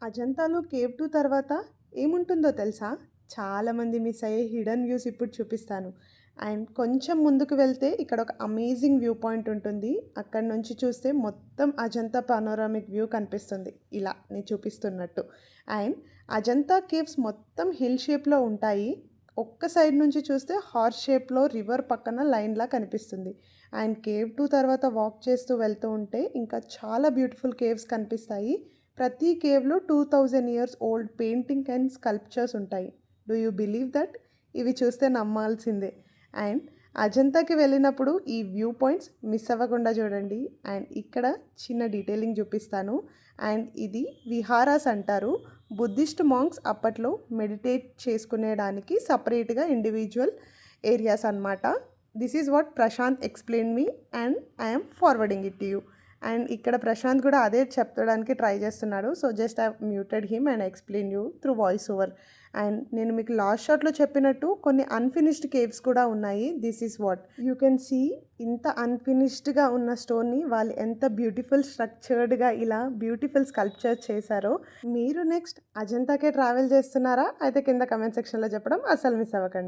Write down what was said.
అజంతాలో cave 2 తర్వాత ఏముంటుందో తెలుసా? చాలామంది మిస్ అయ్యే హిడెన్ వ్యూస్ ఇప్పుడు చూపిస్తాను. అండ్ కొంచెం ముందుకు వెళ్తే ఇక్కడ ఒక అమేజింగ్ వ్యూ పాయింట్ ఉంటుంది. అక్కడి నుంచి చూస్తే మొత్తం అజంతా పానోరామిక్ వ్యూ కనిపిస్తుంది. ఇలా నేను చూపిస్తున్నట్టు. అండ్ అజంతా కేవ్స్ మొత్తం హిల్ షేప్‌లో ఉంటాయి. ఒక్క సైడ్ నుంచి చూస్తే హార్స్ షేప్‌లో రివర్ పక్కన లైన్‌లా కనిపిస్తుంది. అండ్ కేవ్ 2 తర్వాత వాక్ చేస్తూ వెళ్తూ ఉంటే ఇంకా చాలా బ్యూటిఫుల్ కేవ్స్ కనిపిస్తాయి. ప్రతి కేవ్‌లో 2000 years old painting and sculptures ఉంటాయి. Do you believe that? ఇవి చూస్తే నమ్మాల్సిందే. అండ్ అజంతాకి వెళ్ళినప్పుడు ఈ వ్యూ పాయింట్స్ మిస్ అవ్వకుండా చూడండి. అండ్ ఇక్కడ చిన్న డీటెయిలింగ్ చూపిస్తాను. అండ్ ఇది విహారాస్ అంటారు. బుద్ధిస్ట్ మాంక్స్ అప్పట్లో మెడిటేట్ చేసుకునేడానికి సపరేట్‌గా ఇండివిజువల్ ఏరియాస్ అన్నమాట. This is what Prashant explained me and I am forwarding it to you. And ఇక్కడ ప్రశాంత్ కూడా అదే చెప్పడానికి ట్రై చేస్తున్నాడు. So just I muted him and explain you through voice over. And నేను మీకు లాస్ట్ షాట్లో చెప్పినట్టు కొన్ని అన్‌ఫినిష్డ్ కేవ్స్ కూడా ఉన్నాయి. This is what you can see. ఇంత అన్‌ఫినిష్డ్‌గా ఉన్న స్టోన్‌ని వాళ్ళు ఎంత బ్యూటిఫుల్ స్ట్రక్చర్డ్‌గా ఇలా బ్యూటిఫుల్ స్కల్ప్చర్ చేశారో. మీరు నెక్స్ట్ అజంతాకే ట్రావెల్ చేస్తున్నారా? అయితే కింద కమెంట్ సెక్షన్‌లో చెప్పడం అస్సలు మిస్ అవ్వకండి.